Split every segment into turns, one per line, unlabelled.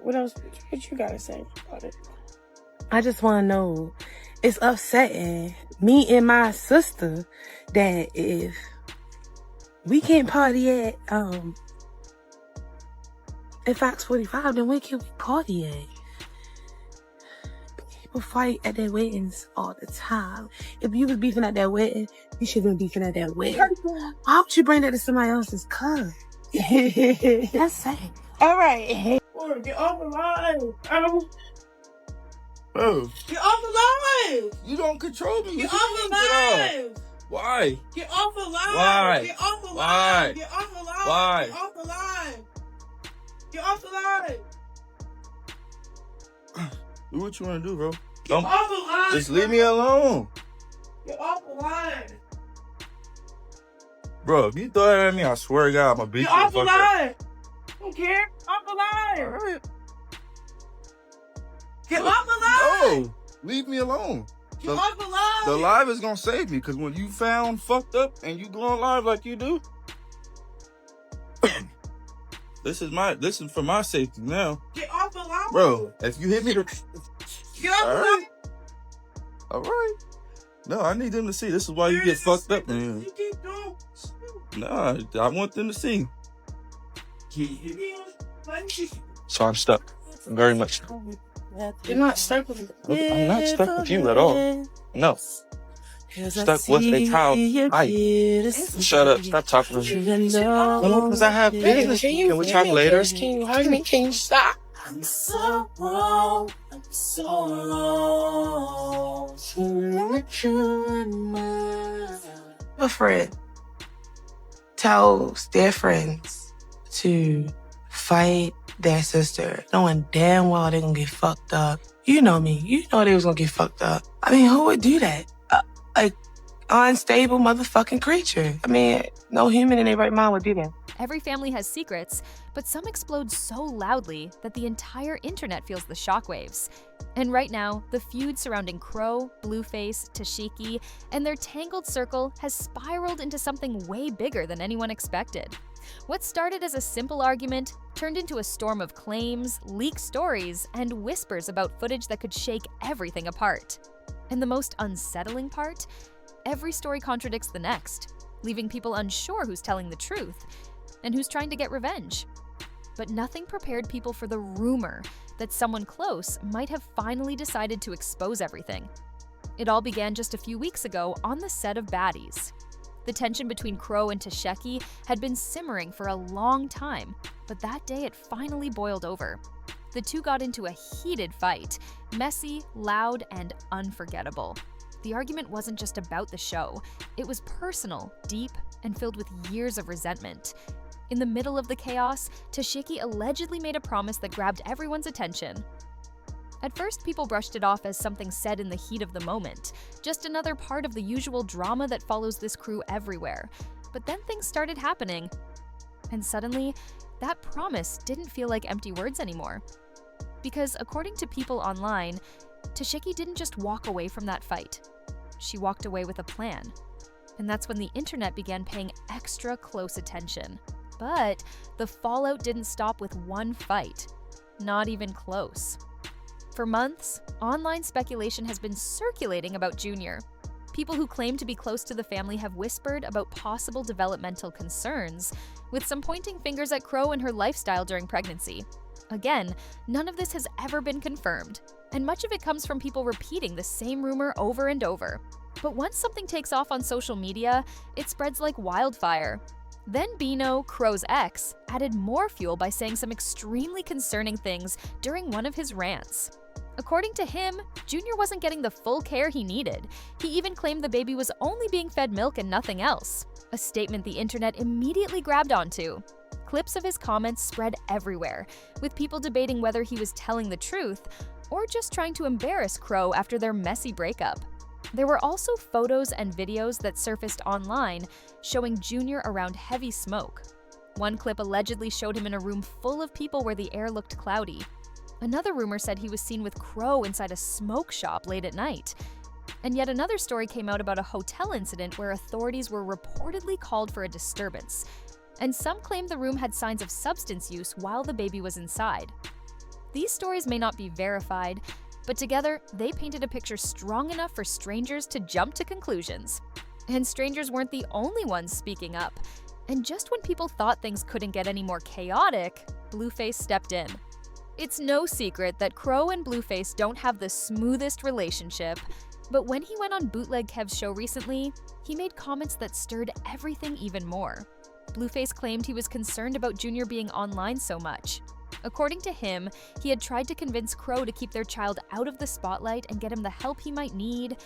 What else? What you gotta say about it?
I just want to know, it's upsetting me and my sister that if we can't party at Fox 45, then where can we party at? People fight at their weddings all the time. If you was beefing at that wedding, you should have been beefing at that wedding. Why would you bring that to somebody else's car? That's sad.
All right. Get off the line.
Bro.
Get off the line.
You don't control me.
Get off the line.
Why?
Get off the line.
Why?
Get off the line.
Why?
Get off the line.
Why?
Get off the line. Get off the line.
Do what you want to do, bro.
Get off the line.
Just leave me alone.
Get off the line.
Bro, if you throw that at me, I swear to God, I'm going to beat you.
Get off the line. I don't care. Off the line.
All right.
Get off the line.
No, leave me alone.
Get off the line.
The live is going to save me, because when you found fucked up and you going live like you do, this is for my safety now.
Get off the line.
Bro, if you hit me,
get off the line.
All right. No, I need them to see. This is why you get fucked up, man.
You keep doing.
Nah, I want them to see.
So I'm stuck. Very much.
You're not stuck with me.
I'm not stuck with you at all. No. Stuck with a child. Shut up. Stop talking to me. No, because I have business. Can we talk later?
Can you hug me? Can you stop?
I'm so wrong. I'm so wrong.
A friend tells their friends to fight their sister, knowing damn well they're gonna get fucked up. You know me. You know they was gonna get fucked up. I mean, who would do that? Like, unstable motherfucking creature. I mean, no human in their right mind would do that.
Every family has secrets, but some explode so loudly that the entire internet feels the shockwaves. And right now, the feud surrounding Crow, Blueface, Tesheki, and their tangled circle has spiraled into something way bigger than anyone expected. What started as a simple argument turned into a storm of claims, leaked stories, and whispers about footage that could shake everything apart. And the most unsettling part? Every story contradicts the next, leaving people unsure who's telling the truth and who's trying to get revenge. But nothing prepared people for the rumor that someone close might have finally decided to expose everything. It all began just a few weeks ago on the set of Baddies. The tension between Crow and Tesheki had been simmering for a long time, but that day it finally boiled over. The two got into a heated fight, messy, loud, and unforgettable. The argument wasn't just about the show. It was personal, deep, and filled with years of resentment. In the middle of the chaos, Tesheki allegedly made a promise that grabbed everyone's attention. At first, people brushed it off as something said in the heat of the moment, just another part of the usual drama that follows this crew everywhere. But then things started happening. And suddenly, that promise didn't feel like empty words anymore. Because according to people online, Tesheki didn't just walk away from that fight. She walked away with a plan. And that's when the internet began paying extra close attention. But the fallout didn't stop with one fight. Not even close. For months, online speculation has been circulating about Junior. People who claim to be close to the family have whispered about possible developmental concerns, with some pointing fingers at Crow and her lifestyle during pregnancy. Again, none of this has ever been confirmed, and much of it comes from people repeating the same rumor over and over. But once something takes off on social media, it spreads like wildfire. Then Bino, Crow's ex, added more fuel by saying some extremely concerning things during one of his rants. According to him, Junior wasn't getting the full care he needed. He even claimed the baby was only being fed milk and nothing else, a statement the internet immediately grabbed onto. Clips of his comments spread everywhere, with people debating whether he was telling the truth or just trying to embarrass Crow after their messy breakup. There were also photos and videos that surfaced online showing Junior around heavy smoke. One clip allegedly showed him in a room full of people where the air looked cloudy. Another rumor said he was seen with Crow inside a smoke shop late at night. And yet another story came out about a hotel incident where authorities were reportedly called for a disturbance. And some claimed the room had signs of substance use while the baby was inside. These stories may not be verified, but together they painted a picture strong enough for strangers to jump to conclusions. And strangers weren't the only ones speaking up. And just when people thought things couldn't get any more chaotic, Blueface stepped in. It's no secret that Crow and Blueface don't have the smoothest relationship, but when he went on Bootleg Kev's show recently, he made comments that stirred everything even more. Blueface claimed he was concerned about Junior being online so much. According to him, he had tried to convince Crow to keep their child out of the spotlight and get him the help he might need,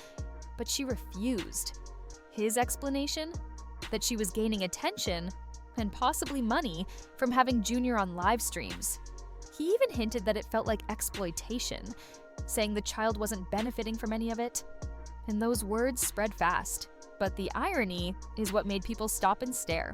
but she refused. His explanation? That she was gaining attention, and possibly money, from having Junior on live streams. He even hinted that it felt like exploitation, saying the child wasn't benefiting from any of it. And those words spread fast, but the irony is what made people stop and stare.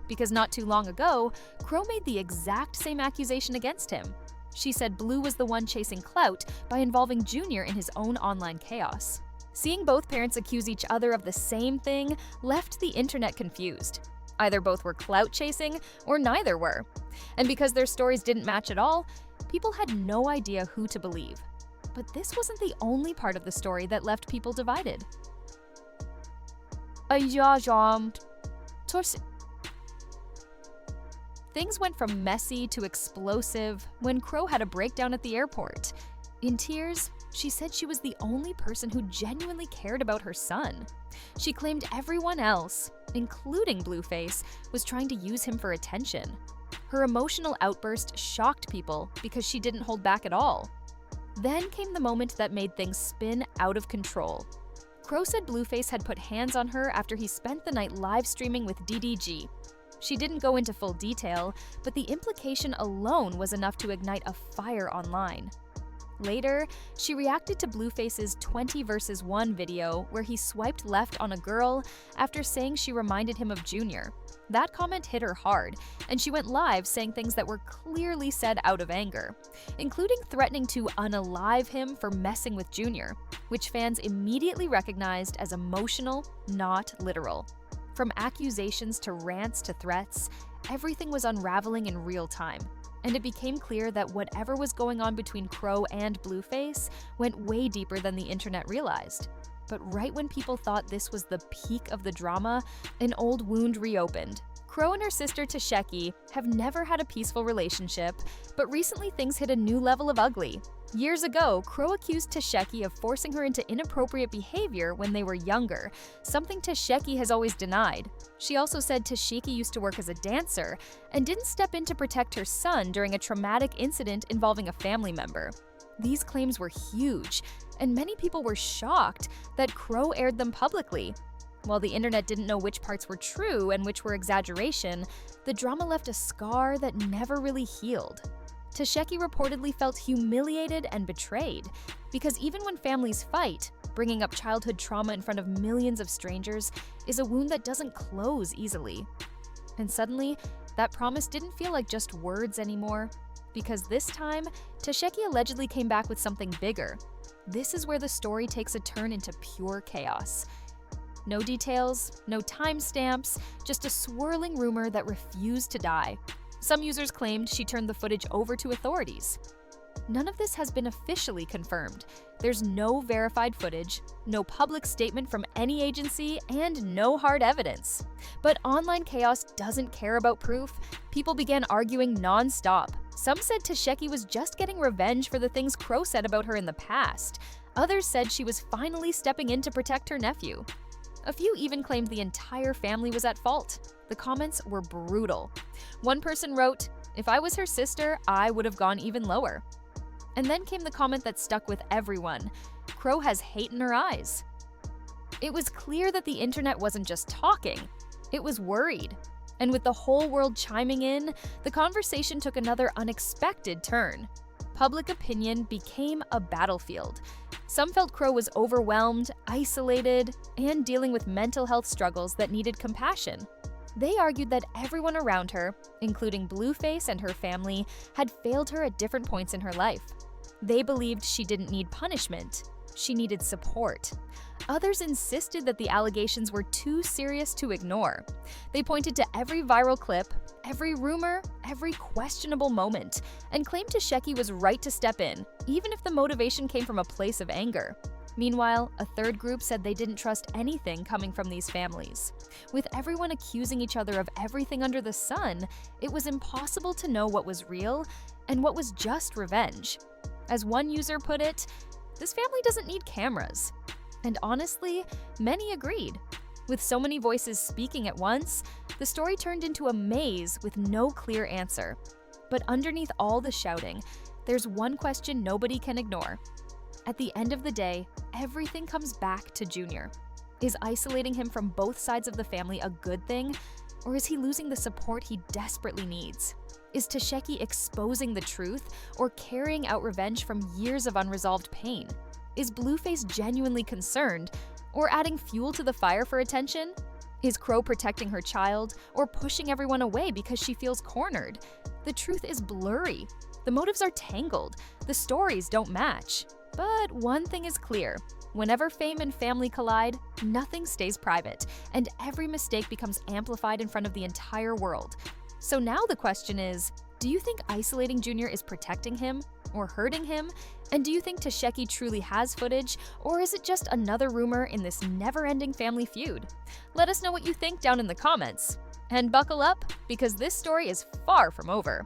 Because not too long ago, Crow made the exact same accusation against him. She said Blue was the one chasing clout by involving Junior in his own online chaos. Seeing both parents accuse each other of the same thing left the internet confused. Either both were clout chasing or neither were. And because their stories didn't match at all, people had no idea who to believe. But this wasn't the only part of the story that left people divided. Things went from messy to explosive when Crow had a breakdown at the airport. In tears, she said she was the only person who genuinely cared about her son. She claimed everyone else, including Blueface, was trying to use him for attention. Her emotional outburst shocked people because she didn't hold back at all. Then came the moment that made things spin out of control. Crow said Blueface had put hands on her after he spent the night live streaming with DDG. She didn't go into full detail, but the implication alone was enough to ignite a fire online. Later, she reacted to Blueface's 20 vs. 1 video where he swiped left on a girl after saying she reminded him of Junior. That comment hit her hard, and she went live saying things that were clearly said out of anger, including threatening to unalive him for messing with Junior, which fans immediately recognized as emotional, not literal. From accusations to rants to threats, everything was unraveling in real time. And it became clear that whatever was going on between Crow and Blueface went way deeper than the internet realized. But right when people thought this was the peak of the drama, an old wound reopened. Crow and her sister Tesheki have never had a peaceful relationship, but recently things hit a new level of ugly. Years ago, Crow accused Tesheki of forcing her into inappropriate behavior when they were younger, something Tesheki has always denied. She also said Tesheki used to work as a dancer and didn't step in to protect her son during a traumatic incident involving a family member. These claims were huge, and many people were shocked that Crow aired them publicly. While the internet didn't know which parts were true and which were exaggeration, the drama left a scar that never really healed. Tesheki reportedly felt humiliated and betrayed, because even when families fight, bringing up childhood trauma in front of millions of strangers is a wound that doesn't close easily. And suddenly, that promise didn't feel like just words anymore, because this time, Tesheki allegedly came back with something bigger. This is where the story takes a turn into pure chaos. No details, no timestamps, just a swirling rumor that refused to die. Some users claimed she turned the footage over to authorities. None of this has been officially confirmed. There's no verified footage, no public statement from any agency, and no hard evidence. But online chaos doesn't care about proof. People began arguing non-stop. Some said Tesheki was just getting revenge for the things Crow said about her in the past. Others said she was finally stepping in to protect her nephew. A few even claimed the entire family was at fault. The comments were brutal. One person wrote, "If I was her sister, I would have gone even lower." And then came the comment that stuck with everyone. Crow has hate in her eyes. It was clear that the internet wasn't just talking, it was worried. And with the whole world chiming in, the conversation took another unexpected turn. Public opinion became a battlefield. Some felt Crow was overwhelmed, isolated, and dealing with mental health struggles that needed compassion. They argued that everyone around her, including Blueface and her family, had failed her at different points in her life. They believed she didn't need punishment. she needed support. Others insisted that the allegations were too serious to ignore. They pointed to every viral clip, every rumor, every questionable moment, and claimed Tesheki was right to step in, even if the motivation came from a place of anger. Meanwhile, a third group said they didn't trust anything coming from these families. With everyone accusing each other of everything under the sun, it was impossible to know what was real and what was just revenge. As one user put it, "This family doesn't need cameras." And honestly, many agreed. With so many voices speaking at once, the story turned into a maze with no clear answer. But underneath all the shouting, there's one question nobody can ignore. At the end of the day, everything comes back to Junior. Is isolating him from both sides of the family a good thing, or is he losing the support he desperately needs? Is Tesheki exposing the truth or carrying out revenge from years of unresolved pain? Is Blueface genuinely concerned or adding fuel to the fire for attention? Is Crow protecting her child or pushing everyone away because she feels cornered? The truth is blurry. The motives are tangled. The stories don't match. But one thing is clear. Whenever fame and family collide, nothing stays private, and every mistake becomes amplified in front of the entire world. So now the question is, do you think isolating Junior is protecting him or hurting him? And do you think Tesheki truly has footage, or is it just another rumor in this never-ending family feud? Let us know what you think down in the comments. And buckle up, because this story is far from over.